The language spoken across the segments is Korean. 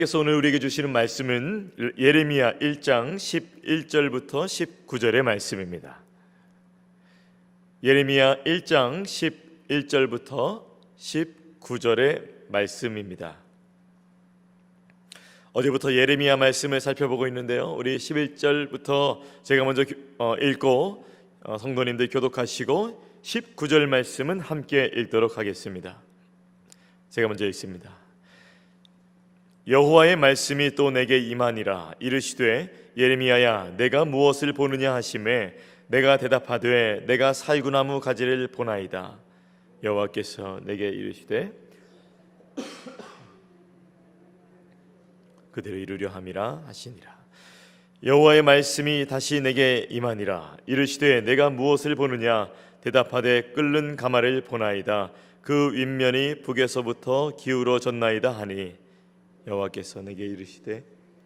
께서 오늘 우리에게 주시는 말씀은 예레미야 1장 11절부터 19절의 말씀입니다. 예레미야 1장 11절부터 19절의 말씀입니다. 어제부터 예레미야 말씀을 살펴보고 있는데요, 우리 11절부터 제가 먼저 읽고 성도님들 교독하시고 19절 말씀은 함께 읽도록 하겠습니다. 제가 먼저 읽습니다. 여호와의 말씀이 또 내게 임하니라. 이르시되 예레미야야, 내가 무엇을 보느냐 하시매 내가 대답하되 내가 살구나무 가지를 보나이다. 여호와께서 내게 이르시되 그대로 이루려 함이라 하시니라. 여호와의 말씀이 다시 내게 임하니라. 이르시되 내가 무엇을 보느냐. 대답하되 끓는 가마를 보나이다. 그 윗면이 북에서부터 기울어졌나이다 하니 여호와께서 내게 이르시되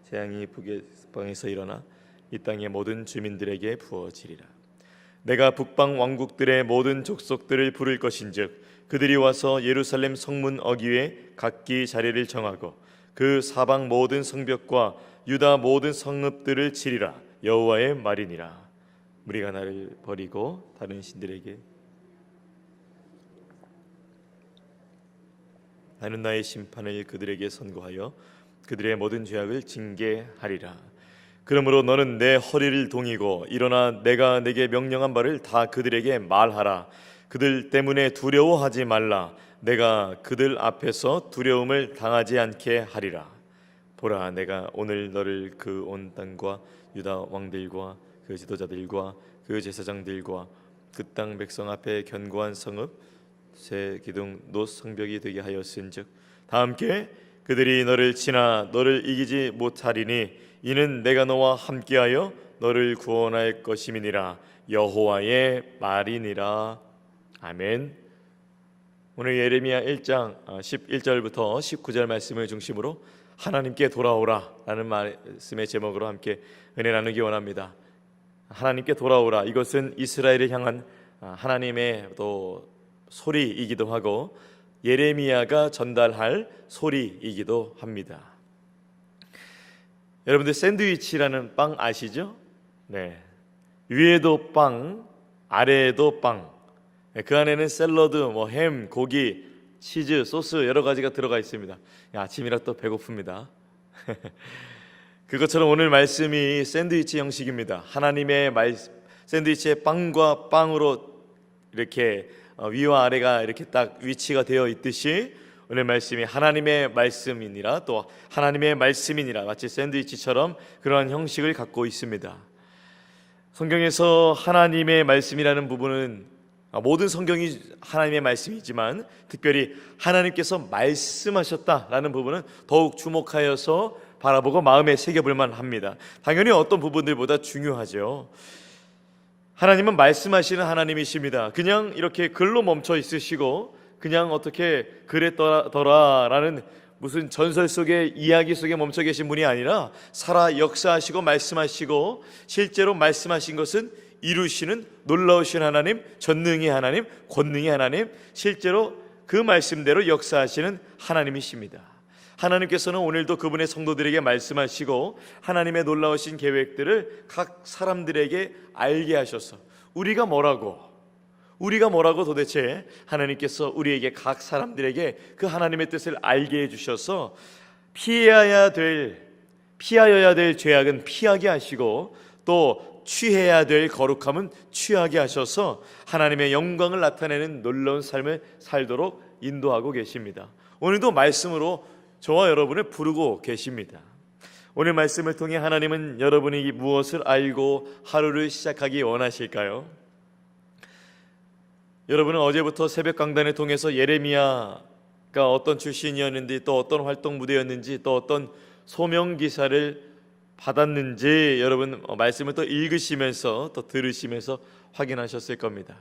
재앙이 북방에서 일어나 이 땅의 모든 주민들에게 부어지리라. 내가 북방 왕국들의 모든 족속들을 부를 것인즉 그들이 와서 예루살렘 성문 어귀에 각기 자리를 정하고 그 사방 모든 성벽과 유다 모든 성읍들을 치리라. 여호와의 말이니라. 무리가 나를 버리고 다른 신들에게 나는 나의 심판을 그들에게 선고하여 그들의 모든 죄악을 징계하리라. 그러므로 너는 내 허리를 동이고 일어나 내가 내게 명령한 바를 다 그들에게 말하라. 그들 때문에 두려워하지 말라. 내가 그들 앞에서 두려움을 당하지 않게 하리라. 보라, 내가 오늘 너를 그 온 땅과 유다 왕들과 그 지도자들과 그 제사장들과 그 땅 백성 앞에 견고한 성읍 새 기둥 놋 성벽이 되게 하였은즉 다 함께 그들이 너를 치나 너를 이기지 못하리니 이는 내가 너와 함께하여 너를 구원할 것임이니라. 여호와의 말이니라. 아멘. 오늘 예레미야 1장 11절부터 19절 말씀을 중심으로 하나님께 돌아오라 라는 말씀의 제목으로 함께 은혜 나누기 원합니다. 하나님께 돌아오라, 이것은 이스라엘을 향한 하나님의 또 소리이기도 하고 예레미야가 전달할 소리이기도 합니다. 여러분들 샌드위치라는 빵 아시죠? 네. 위에도 빵, 아래에도 빵. 그 안에는 샐러드, 햄, 고기, 치즈, 소스 여러 가지가 들어가 있습니다. 아침이라 또 배고픕니다. 그것처럼 오늘 말씀이 샌드위치 형식입니다. 하나님의 샌드위치의 빵과 빵으로 이렇게 위와 아래가 이렇게 딱 위치가 되어 있듯이 오늘 말씀이 하나님의 말씀이니라, 또 하나님의 말씀이니라, 마치 샌드위치처럼 그러한 형식을 갖고 있습니다. 성경에서 하나님의 말씀이라는 부분은 모든 성경이 하나님의 말씀이지만 특별히 하나님께서 말씀하셨다라는 부분은 더욱 주목하여서 바라보고 마음에 새겨볼 만합니다. 당연히 어떤 부분들보다 중요하죠. 하나님은 말씀하시는 하나님이십니다. 그냥 이렇게 글로 멈춰 있으시고 그냥 어떻게 그랬더라라는 무슨 전설 속의 이야기 속에 멈춰 계신 분이 아니라 살아 역사하시고 말씀하시고 실제로 말씀하신 것은 이루시는 놀라우신 하나님, 전능의 하나님, 권능의 하나님, 실제로 그 말씀대로 역사하시는 하나님이십니다. 하나님께서는 오늘도 그분의 성도들에게 말씀하시고 하나님의 놀라우신 계획들을 각 사람들에게 알게 하셔서 우리가 뭐라고 도대체 하나님께서 우리에게 각 사람들에게 그 하나님의 뜻을 알게 해주셔서 피하여야 될 죄악은 피하게 하시고 또 취해야 될 거룩함은 취하게 하셔서 하나님의 영광을 나타내는 놀라운 삶을 살도록 인도하고 계십니다. 오늘도 말씀으로 저와 여러분을 부르고 계십니다. 오늘 말씀을 통해 하나님은 여러분이 무엇을 알고 하루를 시작하기 원하실까요? 여러분은 어제부터 새벽 강단을 통해서 예레미야가 어떤 출신이었는지, 또 어떤 활동 무대였는지, 또 어떤 소명 기사를 받았는지 여러분 말씀을 또 읽으시면서 또 들으시면서 확인하셨을 겁니다.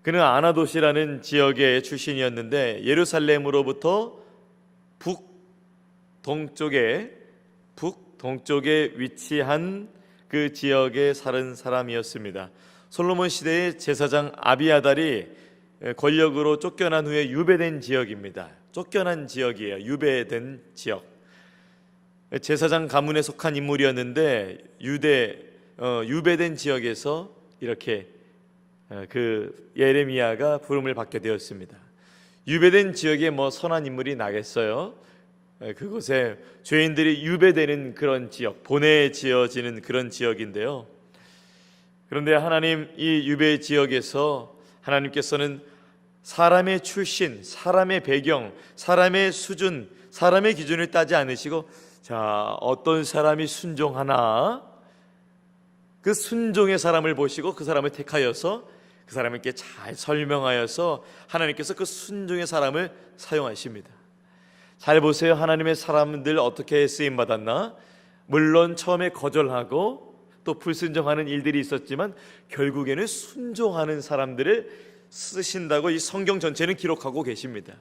그는 아나돗이라는 지역의 출신이었는데 예루살렘으로부터 북동쪽에 위치한 그 지역에 사는 사람이었습니다. 솔로몬 시대의 제사장 아비아달이 권력으로 쫓겨난 후에 유배된 지역입니다. 쫓겨난 지역이에요. 유배된 지역. 제사장 가문에 속한 인물이었는데 유배된 지역에서 이렇게 그 예레미야가 부름을 받게 되었습니다. 유배된 지역에 뭐 선한 인물이 나겠어요? 그곳에 죄인들이 유배되는 그런 지역, 보내 지어지는 그런 지역인데요. 그런데 하나님 이 유배 지역에서 하나님께서는 사람의 출신, 사람의 배경, 사람의 수준, 사람의 기준을 따지 않으시고, 자, 어떤 사람이 순종하나 그 순종의 사람을 보시고 그 사람을 택하여서 그 사람에게 잘 설명하여서 하나님께서 그 순종의 사람을 사용하십니다. 잘 보세요. 하나님의 사람들 어떻게 쓰임 받았나? 물론 처음에 거절하고 또 불순종하는 일들이 있었지만 결국에는 순종하는 사람들을 쓰신다고 이 성경 전체는 기록하고 계십니다.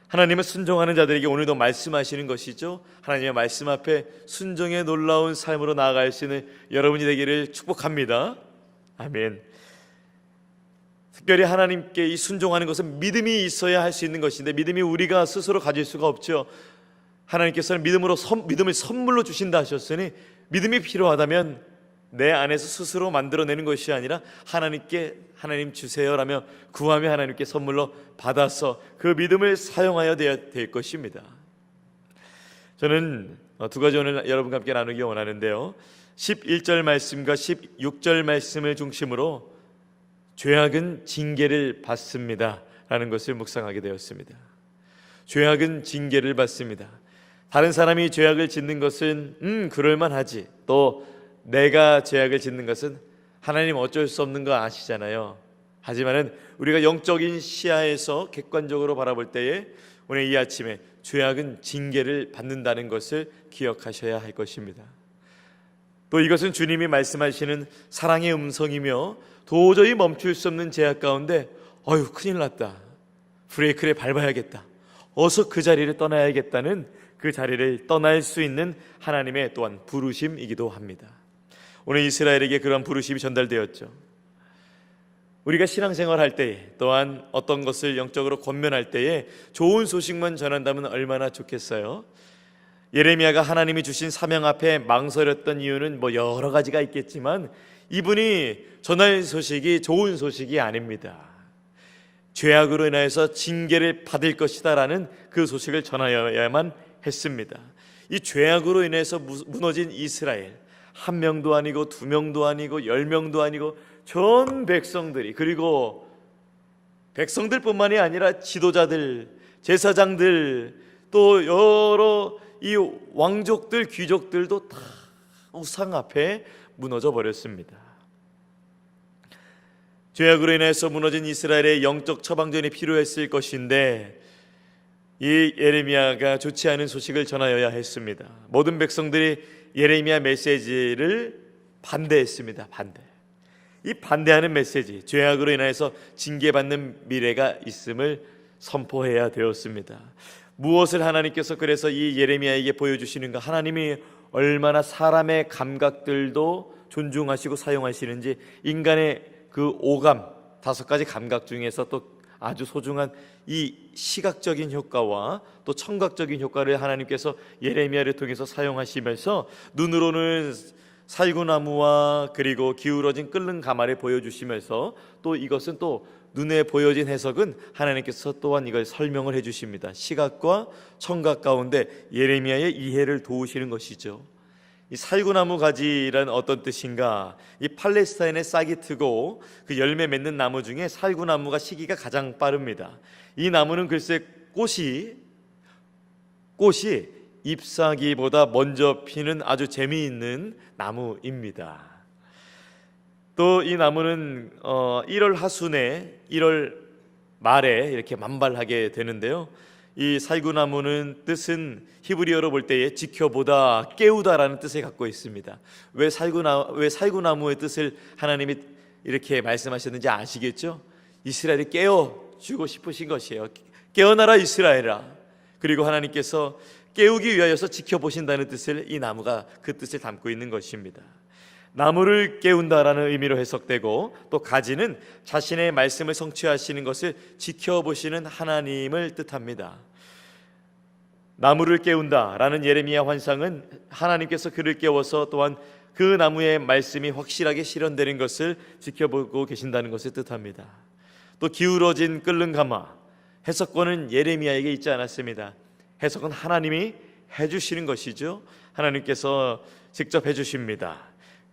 하나님은 순종하는 자들에게 오늘도 말씀하시는 것이죠. 하나님의 말씀 앞에 순종의 놀라운 삶으로 나아갈 수 있는 여러분이 되기를 축복합니다. 아멘. 특별히 하나님께 이 순종하는 것은 믿음이 있어야 할 수 있는 것인데, 믿음이 우리가 스스로 가질 수가 없죠. 하나님께서는 믿음을 선물로 주신다 하셨으니, 믿음이 필요하다면 내 안에서 스스로 만들어내는 것이 아니라 하나님께 하나님 주세요라며 구하며 하나님께 선물로 받아서 그 믿음을 사용하여야 될 것입니다. 저는 두 가지 오늘 여러분과 함께 나누기 원하는데요, 11절 말씀과 16절 말씀을 중심으로 죄악은 징계를 받습니다 라는 것을 묵상하게 되었습니다. 죄악은 징계를 받습니다. 다른 사람이 죄악을 짓는 것은 그럴만하지, 또 내가 죄악을 짓는 것은 하나님 어쩔 수 없는 거 아시잖아요. 하지만은 우리가 영적인 시야에서 객관적으로 바라볼 때에 오늘 이 아침에 죄악은 징계를 받는다는 것을 기억하셔야 할 것입니다. 또 이것은 주님이 말씀하시는 사랑의 음성이며 도저히 멈출 수 없는 제약 가운데 큰일 났다, 브레이크를 밟아야겠다, 어서 그 자리를 떠나야겠다는 그 자리를 떠날 수 있는 하나님의 또한 부르심이기도 합니다. 오늘 이스라엘에게 그런 부르심이 전달되었죠. 우리가 신앙생활 할 때에, 또한 어떤 것을 영적으로 권면할 때에 좋은 소식만 전한다면 얼마나 좋겠어요. 예레미야가 하나님이 주신 사명 앞에 망설였던 이유는 여러 가지가 있겠지만 이분이 전할 소식이 좋은 소식이 아닙니다. 죄악으로 인하여서 징계를 받을 것이다 라는 그 소식을 전하여야만 했습니다. 이 죄악으로 인해서 무너진 이스라엘, 한 명도 아니고 두 명도 아니고 10명도 아니고 전 백성들이, 그리고 백성들뿐만이 아니라 지도자들, 제사장들, 또 여러 이 왕족들, 귀족들도 다 우상 앞에 무너져 버렸습니다. 죄악으로 인해서 무너진 이스라엘의 영적 처방전이 필요했을 것인데 이 예레미야가 좋지 않은 소식을 전하여야 했습니다. 모든 백성들이 예레미야 메시지를 반대했습니다. 이 반대하는 메시지, 죄악으로 인해서 징계받는 미래가 있음을 선포해야 되었습니다. 무엇을 하나님께서 그래서 이 예레미야에게 보여주시는가? 하나님이 얼마나 사람의 감각들도 존중하시고 사용하시는지, 인간의 그 오감, 5가지 감각 중에서 또 아주 소중한 이 시각적인 효과와 또 청각적인 효과를 하나님께서 예레미야를 통해서 사용하시면서 눈으로는 살구나무와 그리고 기울어진 끓는 가마를 보여주시면서 또 이것은 또 눈에 보여진 해석은 하나님께서 또한 이걸 설명을 해주십니다. 시각과 청각 가운데 예레미야의 이해를 도우시는 것이죠. 이 살구나무 가지란 어떤 뜻인가? 이 팔레스타인의 싹이 트고 그 열매 맺는 나무 중에 살구나무가 시기가 가장 빠릅니다. 이 나무는 글쎄 꽃이 잎사귀보다 먼저 피는 아주 재미있는 나무입니다. 또 이 나무는 1월 하순에 1월 말에 이렇게 만발하게 되는데요, 이 살구나무는 뜻은 히브리어로 볼 때에 지켜보다, 깨우다라는 뜻을 갖고 있습니다. 왜 살구나무의 뜻을 하나님이 이렇게 말씀하셨는지 아시겠죠? 이스라엘이 깨워주고 싶으신 것이에요. 깨어나라 이스라엘아. 그리고 하나님께서 깨우기 위하여서 지켜보신다는 뜻을, 이 나무가 그 뜻을 담고 있는 것입니다. 나무를 깨운다라는 의미로 해석되고, 또 가지는 자신의 말씀을 성취하시는 것을 지켜보시는 하나님을 뜻합니다. 나무를 깨운다라는 예레미야 환상은 하나님께서 그를 깨워서 또한 그 나무의 말씀이 확실하게 실현되는 것을 지켜보고 계신다는 것을 뜻합니다. 또 기울어진 끓는 가마, 해석권은 예레미야에게 있지 않았습니다. 해석은 하나님이 해주시는 것이죠. 하나님께서 직접 해주십니다.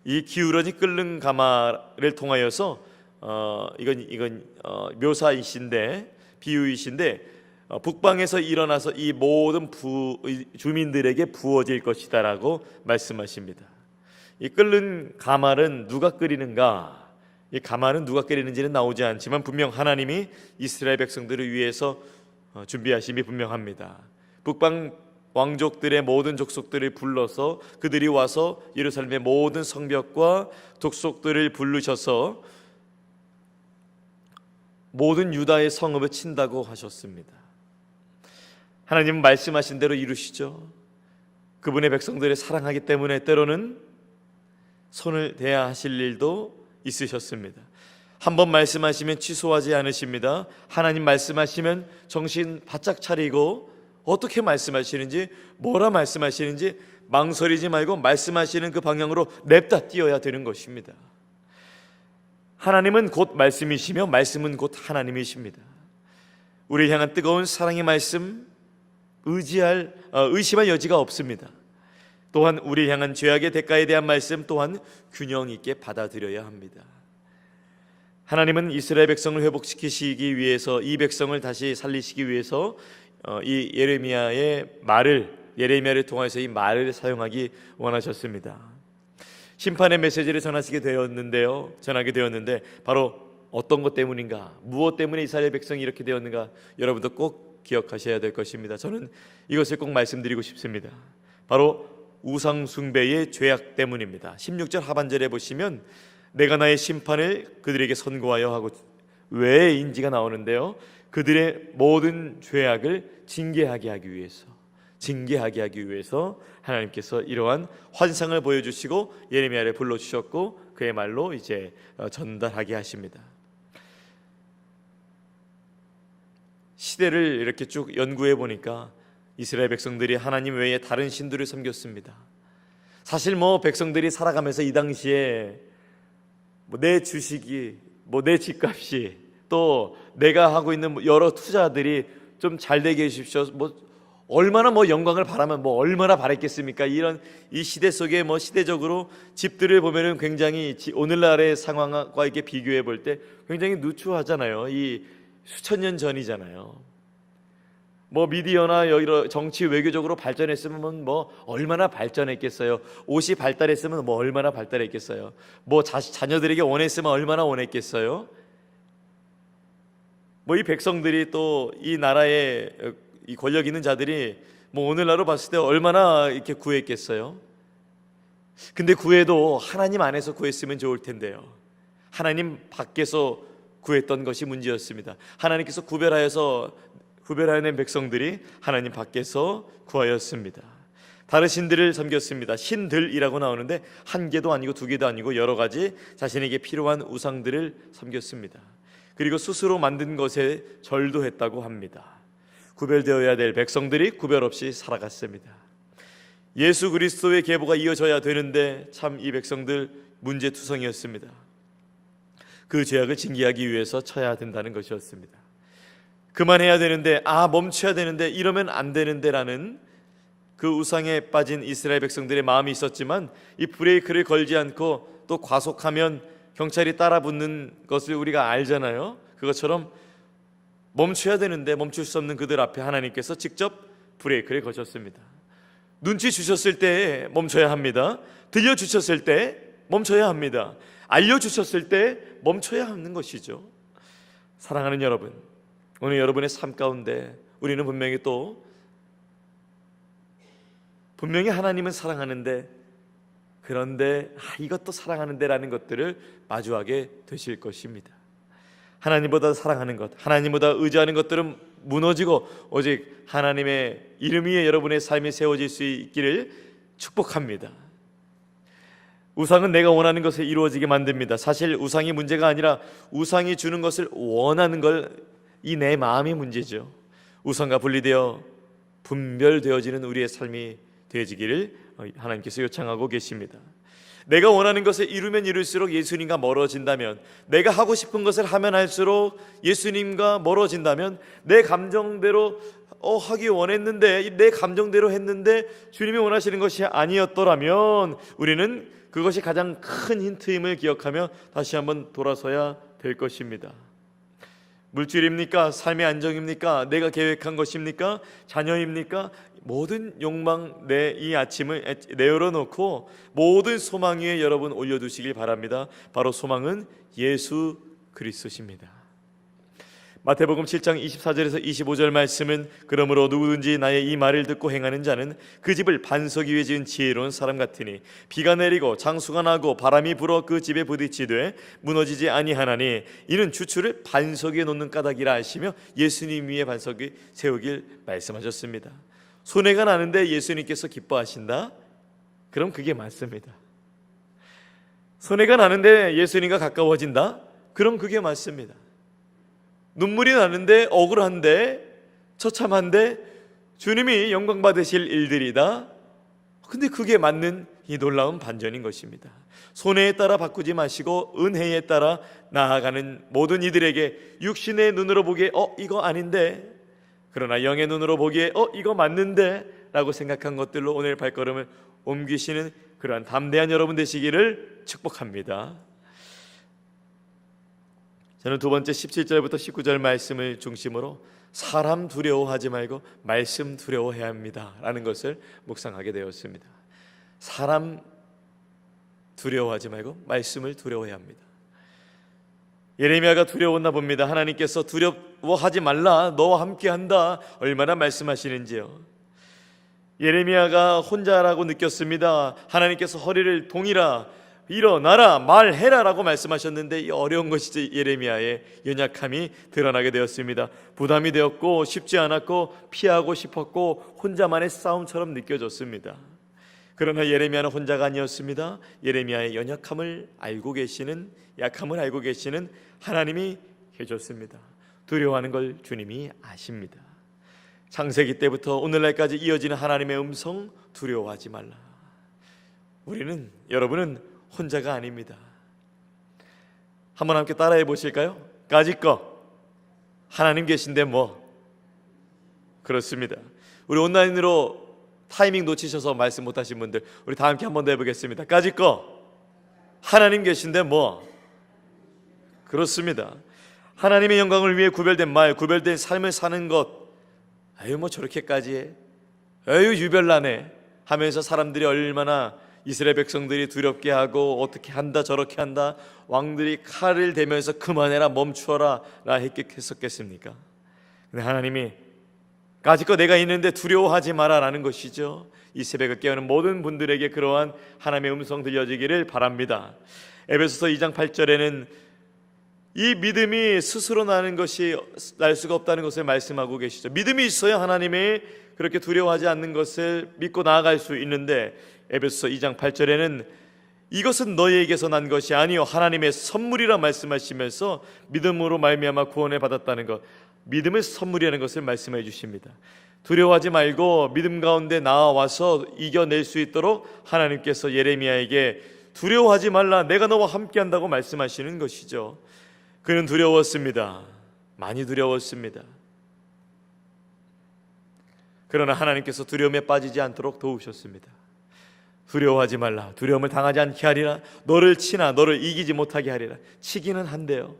이 기울어진 끓는 가마를 통하여서 이건 묘사이신데, 비유이신데, 북방에서 일어나서 이 모든 주민들에게 부어질 것이다라고 말씀하십니다. 이 끓는 가마는 누가 끓이는가? 이 가마는 누가 끓이는지는 나오지 않지만 분명 하나님이 이스라엘 백성들을 위해서 준비하심이 분명합니다. 북방 왕족들의 모든 족속들을 불러서 그들이 와서 예루살렘의 모든 성벽과 족속들을 부르셔서 모든 유다의 성읍을 친다고 하셨습니다. 하나님은 말씀하신 대로 이루시죠. 그분의 백성들을 사랑하기 때문에 때로는 손을 대야 하실 일도 있으셨습니다. 한번 말씀하시면 취소하지 않으십니다. 하나님 말씀하시면 정신 바짝 차리고 어떻게 말씀하시는지, 뭐라 말씀하시는지 망설이지 말고 말씀하시는 그 방향으로 냅다 뛰어야 되는 것입니다. 하나님은 곧 말씀이시며 말씀은 곧 하나님이십니다. 우리를 향한 뜨거운 사랑의 말씀, 의심할 여지가 없습니다. 또한 우리를 향한 죄악의 대가에 대한 말씀 또한 균형 있게 받아들여야 합니다. 하나님은 이스라엘 백성을 회복시키시기 위해서, 이 백성을 다시 살리시기 위해서 이 예레미야를 통해서 이 말을 사용하기 원하셨습니다. 심판의 메시지를 전하게 되었는데 바로 어떤 것 때문인가, 무엇 때문에 이스라엘 백성이 이렇게 되었는가, 여러분도 꼭 기억하셔야 될 것입니다. 저는 이것을 꼭 말씀드리고 싶습니다. 바로 우상 숭배의 죄악 때문입니다. 16절 하반절에 보시면 내가 나의 심판을 그들에게 선고하여 하고 왜인지가 나오는데요, 그들의 모든 죄악을 징계하게 하기 위해서 하나님께서 이러한 환상을 보여주시고 예레미야를 불러주셨고 그의 말로 이제 전달하게 하십니다. 시대를 이렇게 쭉 연구해 보니까 이스라엘 백성들이 하나님 외에 다른 신들을 섬겼습니다. 사실 백성들이 살아가면서 이 당시에 내 주식이, 내 집값이, 또 내가 하고 있는 여러 투자들이 좀 잘 되게 해주십시오. 얼마나 영광을 바라면 얼마나 바랬겠습니까? 이 시대 속에 시대적으로 집들을 보면은 굉장히 오늘날의 상황과 이렇게 비교해 볼 때 굉장히 누추하잖아요. 이 수천 년 전이잖아요. 미디어나 여러 정치 외교적으로 발전했으면 얼마나 발전했겠어요. 옷이 발달했으면 얼마나 발달했겠어요. 자녀들에게 원했으면 얼마나 원했겠어요. 이 백성들이 또 이 나라의 이 권력 있는 자들이 오늘날로 봤을 때 얼마나 이렇게 구했겠어요. 근데 구해도 하나님 안에서 구했으면 좋을 텐데요. 하나님 밖에서 구했던 것이 문제였습니다. 하나님께서 구별하여낸 백성들이 하나님 밖에서 구하였습니다. 다른 신들을 섬겼습니다. 신들이라고 나오는데 한 개도 아니고 두 개도 아니고 여러 가지 자신에게 필요한 우상들을 섬겼습니다. 그리고 스스로 만든 것에 절도했다고 합니다. 구별되어야 될 백성들이 구별 없이 살아갔습니다. 예수 그리스도의 계보가 이어져야 되는데 참 이 백성들 문제투성이었습니다. 그 죄악을 징계하기 위해서 쳐야 된다는 것이었습니다. 그만해야 되는데, 멈춰야 되는데, 이러면 안 되는데 라는 그 우상에 빠진 이스라엘 백성들의 마음이 있었지만 이 브레이크를 걸지 않고 또 과속하면 경찰이 따라붙는 것을 우리가 알잖아요. 그것처럼 멈춰야 되는데 멈출 수 없는 그들 앞에 하나님께서 직접 브레이크를 거셨습니다. 눈치 주셨을 때 멈춰야 합니다. 들려주셨을 때 멈춰야 합니다. 알려주셨을 때 멈춰야 하는 것이죠. 사랑하는 여러분, 오늘 여러분의 삶 가운데 우리는 분명히 하나님은 사랑하는데, 그런데 이것도 사랑하는데 라는 것들을 마주하게 되실 것입니다. 하나님보다 사랑하는 것, 하나님보다 의지하는 것들은 무너지고 오직 하나님의 이름 위에 여러분의 삶이 세워질 수 있기를 축복합니다. 우상은 내가 원하는 것을 이루어지게 만듭니다. 사실 우상이 문제가 아니라 우상이 주는 것을 원하는 걸 이 내 마음이 문제죠. 우상과 분리되어 분별되어지는 우리의 삶이 되어지기를 하나님께서 요청하고 계십니다. 내가 원하는 것을 이루면 이룰수록 예수님과 멀어진다면, 내가 하고 싶은 것을 하면 할수록 예수님과 멀어진다면, 내 감정대로 하기 원했는데 내 감정대로 했는데 주님이 원하시는 것이 아니었더라면 우리는 그것이 가장 큰 힌트임을 기억하며 다시 한번 돌아서야 될 것입니다. 물질입니까? 삶의 안정입니까? 내가 계획한 것입니까? 자녀입니까? 모든 욕망 이 아침을 내어놓고 모든 소망 위에 여러분 올려두시길 바랍니다. 바로 소망은 예수 그리스도십니다. 마태복음 7장 24절에서 25절 말씀은 그러므로 누구든지 나의 이 말을 듣고 행하는 자는 그 집을 반석 위에 지은 지혜로운 사람 같으니 비가 내리고 장수가 나고 바람이 불어 그 집에 부딪히되 무너지지 아니하나니 이는 주추를 반석 위에 놓는 까닭이라 하시며 예수님 위에 반석을 세우길 말씀하셨습니다. 손해가 나는데 예수님께서 기뻐하신다? 그럼 그게 맞습니다. 손해가 나는데 예수님과 가까워진다? 그럼 그게 맞습니다. 눈물이 나는데 억울한데 처참한데 주님이 영광 받으실 일들이다. 근데 그게 맞는 이 놀라운 반전인 것입니다. 손해에 따라 바꾸지 마시고 은혜에 따라 나아가는 모든 이들에게 육신의 눈으로 보기에 이거 아닌데, 그러나 영의 눈으로 보기에 이거 맞는데 라고 생각한 것들로 오늘 발걸음을 옮기시는 그러한 담대한 여러분 되시기를 축복합니다. 저는 두 번째 17절부터 19절 말씀을 중심으로 사람 두려워하지 말고 말씀 두려워해야 합니다 라는 것을 묵상하게 되었습니다. 사람 두려워하지 말고 말씀을 두려워해야 합니다. 예레미야가 두려웠나 봅니다. 하나님께서 두려워하지 말라, 너와 함께한다, 얼마나 말씀하시는지요. 예레미야가 혼자라고 느꼈습니다. 하나님께서 허리를 동이라, 일어나라, 말해라 라고 말씀하셨는데 이 어려운 것이지 예레미야의 연약함이 드러나게 되었습니다. 부담이 되었고 쉽지 않았고 피하고 싶었고 혼자만의 싸움처럼 느껴졌습니다. 그러나 예레미야는 혼자가 아니었습니다. 예레미야의 연약함을 알고 계시는, 약함을 알고 계시는 하나님이 계셨습니다. 두려워하는 걸 주님이 아십니다. 창세기 때부터 오늘날까지 이어지는 하나님의 음성, 두려워하지 말라. 여러분은 혼자가 아닙니다. 한번 함께 따라해 보실까요? 까짓거 하나님 계신데 뭐. 그렇습니다. 우리 온라인으로 타이밍 놓치셔서 말씀 못하신 분들, 우리 다 함께 한번 더 해보겠습니다. 까짓거 하나님 계신데 뭐. 그렇습니다. 하나님의 영광을 위해 구별된 말, 구별된 삶을 사는 것, 뭐 저렇게까지 해, 유별나네 하면서 사람들이 얼마나 이스라엘 백성들이 두렵게 하고 어떻게 한다 저렇게 한다, 왕들이 칼을 대면서 그만해라 멈추어라 라 했었겠습니까? 근데 하나님이 까짓거 내가 있는데 두려워하지 마라 라는 것이죠. 이 새벽을 깨우는 모든 분들에게 그러한 하나님의 음성 들려지기를 바랍니다. 에베소서 2장 8절에는 이 믿음이 스스로 나는 것이 날 수가 없다는 것을 말씀하고 계시죠. 믿음이 있어야 하나님이 그렇게 두려워하지 않는 것을 믿고 나아갈 수 있는데, 에베소서 2장 8절에는 이것은 너희에게서 난 것이 아니요 하나님의 선물이라 말씀하시면서 믿음으로 말미암아 구원을 받았다는 것, 믿음을 선물이라는 것을 말씀해 주십니다. 두려워하지 말고 믿음 가운데 나와서 이겨낼 수 있도록 하나님께서 예레미야에게 두려워하지 말라, 내가 너와 함께한다고 말씀하시는 것이죠. 그는 두려웠습니다. 많이 두려웠습니다. 그러나 하나님께서 두려움에 빠지지 않도록 도우셨습니다. 두려워하지 말라, 두려움을 당하지 않게 하리라, 너를 치나 너를 이기지 못하게 하리라. 치기는 한데요,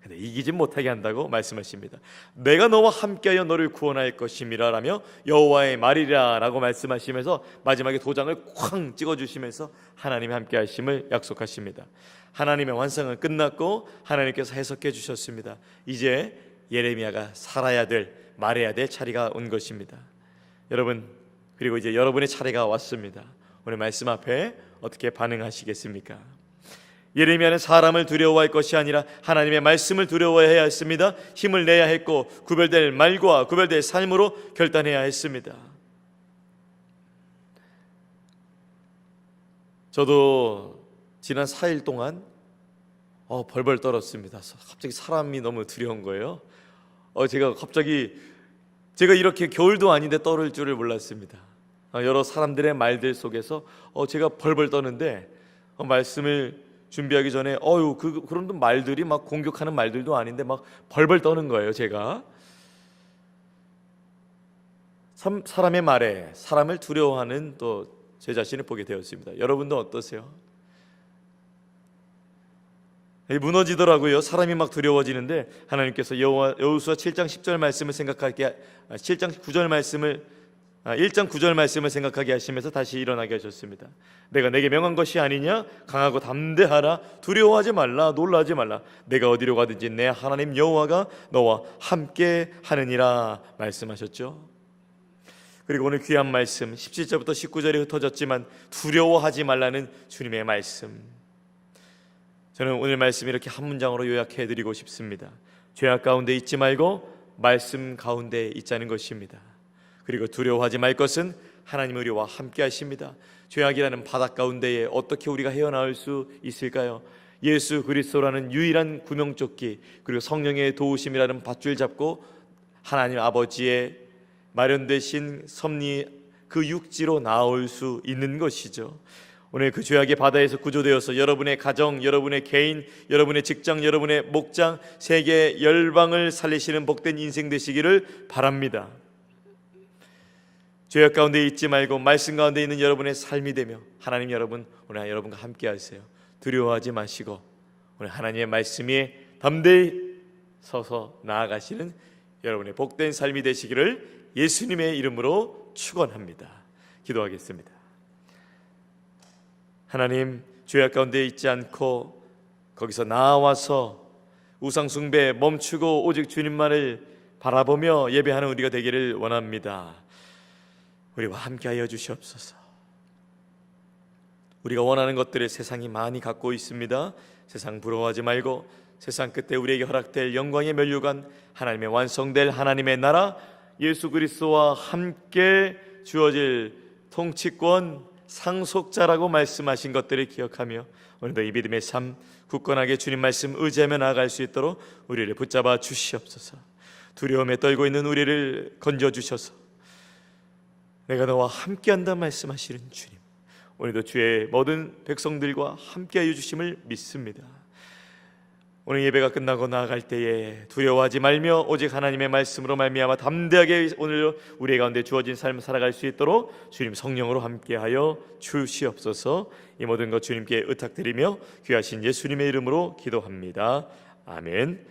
근데 이기지 못하게 한다고 말씀하십니다. 내가 너와 함께하여 너를 구원할 것임이라 라며 여호와의 말이라 라고 말씀하시면서 마지막에 도장을 쾅 찍어주시면서 하나님이 함께하심을 약속하십니다. 하나님의 완성은 끝났고 하나님께서 해석해 주셨습니다. 이제 예레미야가 살아야 될, 말해야 될 차례가 온 것입니다. 여러분, 그리고 이제 여러분의 차례가 왔습니다. 오늘 말씀 앞에 어떻게 반응하시겠습니까? 예레미야는 사람을 두려워할 것이 아니라 하나님의 말씀을 두려워해야 했습니다. 힘을 내야 했고 구별될 말과 구별될 삶으로 결단해야 했습니다. 저도 지난 4일 동안 벌벌 떨었습니다. 갑자기 사람이 너무 두려운 거예요. 제가 갑자기 제가 이렇게 겨울도 아닌데 떨을 줄을 몰랐습니다. 여러 사람들의 말들 속에서 제가 벌벌 떠는데 말씀을 준비하기 전에 그런 말들이 막 공격하는 말들도 아닌데 막 벌벌 떠는 거예요. 제가 사람의 말에 사람을 두려워하는 또 제 자신을 보게 되었습니다. 여러분도 어떠세요? 무너지더라고요. 사람이 막 두려워지는데 하나님께서 여호수아 7장 10절 말씀을 생각하게 7장 9절 말씀을 1장 9절 말씀을 생각하게 하시면서 다시 일어나게 하셨습니다. 내가 내게 명한 것이 아니냐? 강하고 담대하라. 두려워하지 말라. 놀라지 말라. 내가 어디로 가든지 내 하나님 여호와가 너와 함께 하느니라 말씀하셨죠. 그리고 오늘 귀한 말씀 17절부터 19절에 흩어졌지만 두려워하지 말라는 주님의 말씀, 저는 오늘 말씀 이렇게 한 문장으로 요약해드리고 싶습니다. 죄악 가운데 있지 말고 말씀 가운데 있자는 것입니다. 그리고 두려워하지 말 것은 하나님 우리와 함께 하십니다. 죄악이라는 바닥 가운데에 어떻게 우리가 헤어나올 수 있을까요? 예수 그리스도라는 유일한 구명조끼, 그리고 성령의 도우심이라는 밧줄 잡고 하나님 아버지의 마련되신 섭리 그 육지로 나올 수 있는 것이죠. 오늘 그 죄악의 바다에서 구조되어서 여러분의 가정, 여러분의 개인, 여러분의 직장, 여러분의 목장, 세계 열방을 살리시는 복된 인생 되시기를 바랍니다. 죄악 가운데 있지 말고 말씀 가운데 있는 여러분의 삶이 되며 하나님 여러분 오늘 여러분과 함께 하세요. 두려워하지 마시고 오늘 하나님의 말씀에 담대히 서서 나아가시는 여러분의 복된 삶이 되시기를 예수님의 이름으로 축원합니다. 기도하겠습니다. 하나님, 죄악 가운데 있지 않고 거기서 나와서 우상 숭배 멈추고 오직 주님만을 바라보며 예배하는 우리가 되기를 원합니다. 우리와 함께하여 주시옵소서. 우리가 원하는 것들을 세상이 많이 갖고 있습니다. 세상 부러워하지 말고 세상 끝에 우리에게 허락될 영광의 면류관, 하나님의 완성될 하나님의 나라, 예수 그리스도와 함께 주어질 통치권, 상속자라고 말씀하신 것들을 기억하며 오늘도 이 믿음의 삶 굳건하게 주님 말씀 의지하며 나아갈 수 있도록 우리를 붙잡아 주시옵소서. 두려움에 떨고 있는 우리를 건져주셔서 내가 너와 함께한다 말씀하시는 주님, 오늘도 주의 모든 백성들과 함께하여 주심을 믿습니다. 오늘 예배가 끝나고 나아갈 때에 두려워하지 말며 오직 하나님의 말씀으로 말미암아 담대하게 오늘 우리 가운데 주어진 삶을 살아갈 수 있도록 주님 성령으로 함께하여 주시옵소서. 이 모든 것 주님께 의탁드리며 귀하신 예수님의 이름으로 기도합니다. 아멘.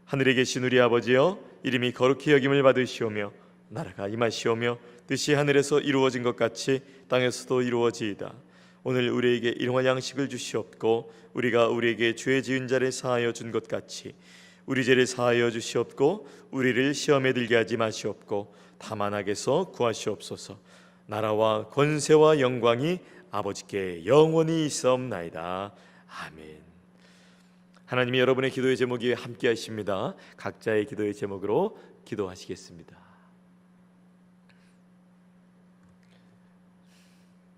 하늘에 계신 우리 아버지여, 이름이 거룩히 여김을 받으시오며 나라가 임하시오며 뜻이 하늘에서 이루어진 것 같이 땅에서도 이루어지이다. 오늘 우리에게 일용할 양식을 주시옵고 우리가 우리에게 죄 지은 자를 사하여 준 것 같이 우리 죄를 사하여 주시옵고 우리를 시험에 들게 하지 마시옵고 다만 악에서 구하시옵소서. 나라와 권세와 영광이 아버지께 영원히 있사옵나이다. 아멘. 하나님이 여러분의 기도의 제목이 함께 하십니다. 각자의 기도의 제목으로 기도하시겠습니다.